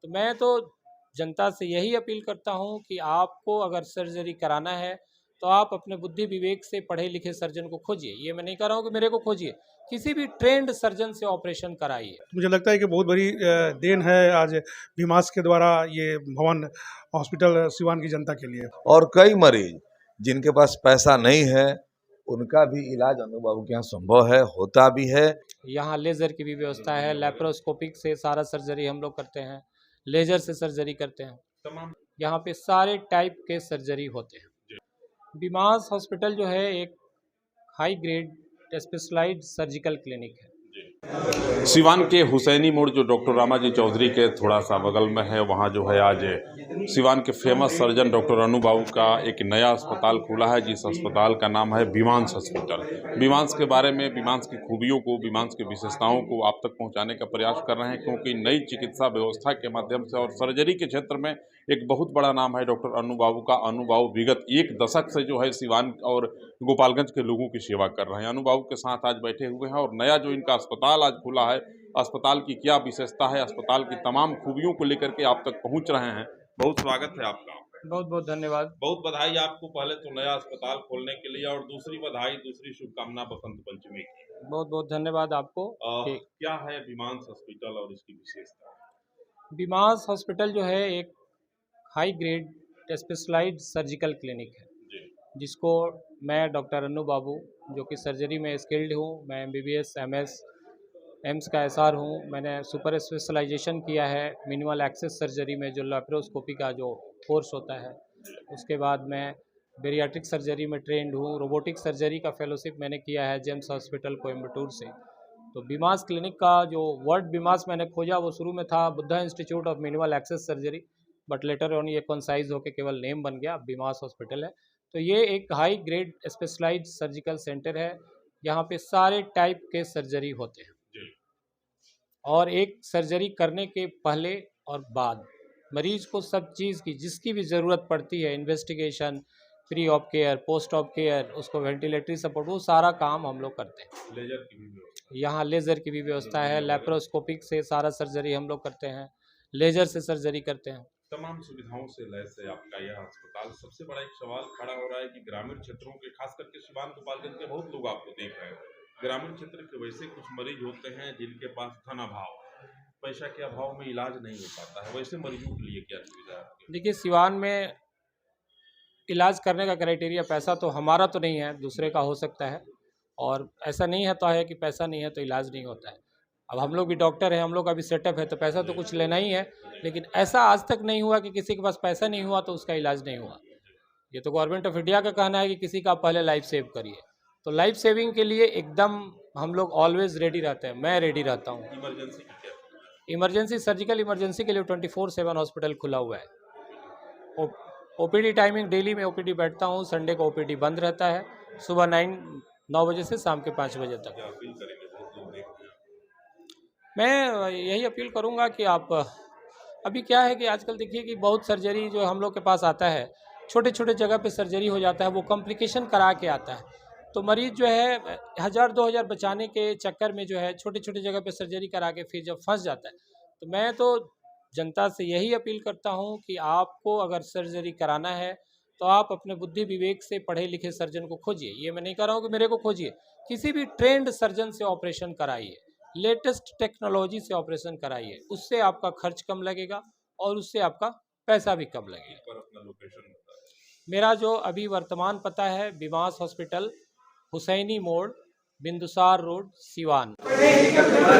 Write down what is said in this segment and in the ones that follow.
तो मैं तो जनता से यही अपील करता हूं कि आपको अगर सर्जरी कराना है तो आप अपने बुद्धि विवेक से पढ़े लिखे सर्जन को खोजिए। ये मैं नहीं कह रहा हूं कि मेरे को खोजिए, किसी भी ट्रेंड सर्जन से ऑपरेशन कराइए। मुझे लगता है कि बहुत बड़ी देन है आज बीमास के द्वारा ये भवन हॉस्पिटल सिवान की जनता के लिए। और कई मरीज जिनके पास पैसा नहीं है उनका भी इलाज अनुभव के यहाँ संभव है, होता भी है। यहाँ लेज़र की भी व्यवस्था है, लैप्रोस्कोपिक से सारा सर्जरी हम लोग करते हैं, लेज़र से सर्जरी करते हैं, तमाम यहाँ पे सारे टाइप के सर्जरी होते हैं। बीमास हॉस्पिटल जो है एक high grade specialised surgical clinic है। सिवान के हुसैनी मोड़ जो डॉक्टर रामाजी चौधरी के थोड़ा सा बगल में है, वहाँ जो है आज सिवान के फेमस सर्जन डॉक्टर अनु बाबू का एक नया अस्पताल खुला है, जिस अस्पताल का नाम है बीमांस हॉस्पिटल। बीमांस के बारे में, बीमांस की खूबियों को, बीमांस की विशेषताओं को आप तक पहुंचाने का प्रयास कर रहे हैं, क्योंकि नई चिकित्सा व्यवस्था के माध्यम से और सर्जरी के क्षेत्र में एक बहुत बड़ा नाम है डॉक्टर अनु बाबू का। अनु बाबू विगत एक दशक से जो है सिवान और गोपालगंज के लोगों की सेवा कर रहे हैं। अनु बाबू के साथ आज बैठे हुए हैं और नया जो इनका अस्पताल आज खुला है, अस्पताल की क्या विशेषता है, अस्पताल की तमाम खूबियों को लेकर के आप तक पहुंच रहे हैं। बहुत स्वागत है आपका। बहुत बहुत धन्यवाद। बहुत बधाई आपको पहले तो नया अस्पताल खोलने के लिए, और दूसरी बधाई, दूसरी शुभकामना बसंत पंचमी की। बहुत बहुत धन्यवाद आपको। क्या है बीमांस हॉस्पिटल और इसकी विशेषता? बीमास हॉस्पिटल जो है एक high grade specialised surgical clinic है, जिसको मैं डॉक्टर अनु बाबू, जो कि सर्जरी में स्किल्ड हूँ, मैं MBBS MS एम्स का SR हूँ। मैंने सुपर स्पेशलाइजेशन किया है मिनिमल एक्सेस सर्जरी में, जो लैप्रोस्कोपी का जो कोर्स होता है। उसके बाद मैं बेरियाट्रिक सर्जरी में ट्रेंड हूँ। रोबोटिक सर्जरी का फेलोशिप मैंने किया है जेम्स हॉस्पिटल कोयम्बटूर से। तो बीमास क्लिनिक का जो वर्ड बीमास मैंने खोजा, वो शुरू में था Buddha institute of minimal access surgery, but later on ये कंसाइज होकर केवल नेम बन गया, बीमास हॉस्पिटल है। तो ये एक high grade specialised surgical centre है। यहाँ पे सारे टाइप के सर्जरी होते हैं, और एक सर्जरी करने के पहले और बाद मरीज को सब चीज़ की जिसकी भी ज़रूरत पड़ती है, investigation, pre op care, post op care, उसको वेंटिलेटरी सपोर्ट, वो सारा काम हम लोग करते हैं। लेजर की भी व्यवस्था? यहाँ लेज़र की भी व्यवस्था है, लैप्रोस्कोपिक से सारा सर्जरी हम लोग करते हैं, लेज़र से सर्जरी करते हैं। तमाम सुविधाओं से लैस है आपका यह अस्पताल। सबसे बड़ा एक सवाल खड़ा हो रहा है कि ग्रामीण क्षेत्रों के, खास करके सिवान गोपालगंज के बहुत लोग आपको देख रहे हैं, ग्रामीण क्षेत्र के वैसे कुछ मरीज होते हैं जिनके पास धन अभाव, पैसा के अभाव में इलाज नहीं हो पाता है, वैसे मरीजों के लिए क्या सुविधा है? देखिए, सिवान में इलाज करने का क्राइटेरिया पैसा तो हमारा तो नहीं है, दूसरे का हो सकता है, और ऐसा नहीं होता है कि पैसा नहीं है तो इलाज नहीं होता है। अब हम लोग भी डॉक्टर हैं, हम लोग का भी सेटअप है, तो पैसा तो कुछ लेना ही है, लेकिन ऐसा आज तक नहीं हुआ कि किसी के पास पैसा नहीं हुआ तो उसका इलाज नहीं हुआ। ये तो गवर्नमेंट ऑफ इंडिया का कहना है कि किसी का पहले लाइफ सेव करिए, तो लाइफ सेविंग के लिए एकदम हम लोग ऑलवेज रेडी रहते हैं, मैं रेडी रहता हूँ। इमरजेंसी की क्या? इमरजेंसी, सर्जिकल इमरजेंसी के लिए 24/7 हॉस्पिटल खुला हुआ है। OPD टाइमिंग, डेली में OPD बैठता हूँ, संडे को OPD बंद रहता है, सुबह 9 बजे से शाम के 5 बजे तक। क्या अपील करेंगे? बहुत लोग देख रहे हैं। मैं यही अपील करूंगा कि आप, अभी क्या है कि आजकल देखिए कि बहुत सर्जरी जो हम लोग के पास आता है, छोटे छोटे जगह पे सर्जरी हो जाता है, वो कॉम्प्लिकेशन करा के आता है, तो मरीज जो है 1000-2000 बचाने के चक्कर में जो है छोटे छोटे जगह पे सर्जरी करा के फिर जब फंस जाता है। तो मैं तो जनता से यही अपील करता हूँ कि आपको अगर सर्जरी कराना है तो आप अपने बुद्धि विवेक से पढ़े लिखे सर्जन को खोजिए। ये मैं नहीं कह रहा हूँ कि मेरे को खोजिए, किसी भी ट्रेंड सर्जन से ऑपरेशन कराइए, लेटेस्ट टेक्नोलॉजी से ऑपरेशन कराइए, उससे आपका खर्च कम लगेगा और उससे आपका पैसा भी कम लगेगा। पर अपना लोकेशन बताएं। मेरा जो अभी वर्तमान पता है, बीमास हॉस्पिटल, हुसैनी मोड़, बिंदुसार रोड, सिवान।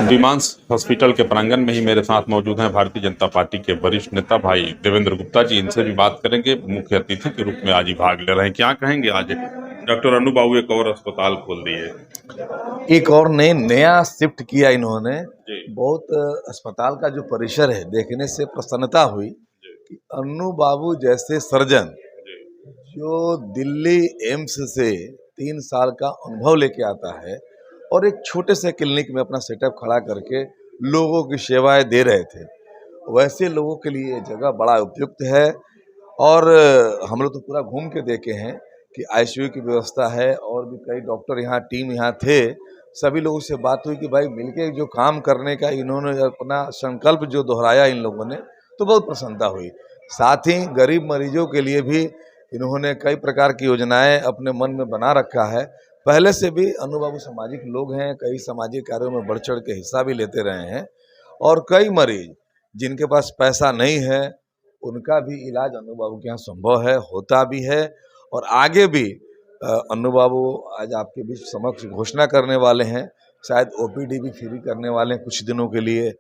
बीमांस हॉस्पिटल के प्रांगण में ही मेरे साथ मौजूद हैं भारतीय जनता पार्टी के वरिष्ठ नेता भाई देवेंद्र गुप्ता जी। इनसे भी बात करेंगे, मुख्य अतिथि के रूप में आज ही भाग ले रहे हैं। क्या कहेंगे, आज डॉक्टर अनु बाबू एक और अस्पताल खोल दिए, एक और नया शिफ्ट किया इन्होंने। बहुत अस्पताल का जो परिसर है देखने से प्रसन्नता हुई कि अनु बाबू जैसे सर्जन जो दिल्ली एम्स से 3 साल का अनुभव लेके आता है और एक छोटे से क्लिनिक में अपना सेटअप खड़ा करके लोगों की सेवाएं दे रहे थे, वैसे लोगों के लिए ये जगह बड़ा उपयुक्त है। और हम लोग तो पूरा घूम के देखे हैं कि ICU की व्यवस्था है, और भी कई डॉक्टर यहाँ टीम यहाँ थे, सभी लोगों से बात हुई कि भाई मिलके जो काम करने का इन्होंने अपना संकल्प जो दोहराया इन लोगों ने, तो बहुत प्रसन्नता हुई। साथ ही गरीब मरीजों के लिए भी इन्होंने कई प्रकार की योजनाएं अपने मन में बना रखा है। पहले से भी अन्नू बाबू सामाजिक लोग हैं, कई सामाजिक कार्यों में बढ़ चढ़ के हिस्सा भी लेते रहे हैं और कई मरीज जिनके पास पैसा नहीं है उनका भी इलाज अन्नू बाबू के यहाँ संभव है, होता भी है और आगे भी अन्नू बाबू आज आपके बीच समक्ष घोषणा करने वाले हैं, शायद ओपीडी भी फ्री करने वाले हैं कुछ दिनों के लिए।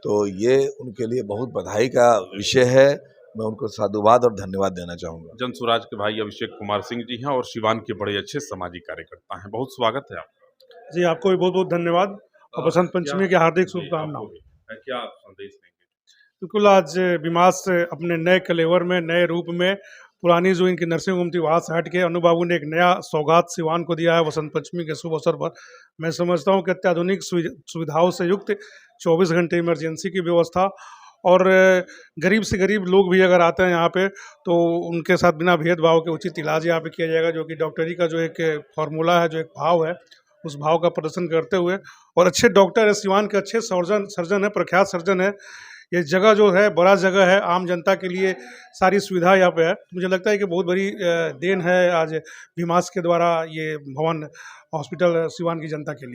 तो ये उनके लिए बहुत बधाई का विषय है। मैं उनको साधुवाद और धन्यवाद देना चाहूँगा। जन स्वराज के भाई अभिषेक कुमार सिंह जी हैं और सिवान के बड़े अच्छे सामाजिक कार्यकर्ता हैं। बहुत स्वागत है आपका। जी, आपको भी बहुत बहुत धन्यवाद और बसंत पंचमी की हार्दिक शुभकामनाएं। क्या संदेश देंगे? बिल्कुल, आज बीमास अपने नए कलेवर में, नए रूप में, पुरानी जो इनकी नर्सिंग होम थी वहाँ से हट के अन्नू बाबू ने एक नया सौगात सिवान को दिया है वसंत पंचमी के शुभ अवसर पर। मैं समझता हूँ कि अत्याधुनिक सुविधाओं से युक्त 24 घंटे इमरजेंसी की व्यवस्था और गरीब से गरीब लोग भी अगर आते हैं यहाँ पे तो उनके साथ बिना भेदभाव के उचित इलाज यहाँ पे किया जाएगा, जो कि डॉक्टरी का जो एक फॉर्मूला है, जो एक भाव है, उस भाव का प्रदर्शन करते हुए। और अच्छे डॉक्टर है, सिवान के अच्छे सर्जन है, प्रख्यात सर्जन है। ये जगह जो है बड़ा जगह है, आम जनता के लिए सारी सुविधा यहाँ पे है। मुझे लगता है कि बहुत बड़ी देन है आज बीमास के द्वारा ये भवन हॉस्पिटल सिवान की जनता के लिए।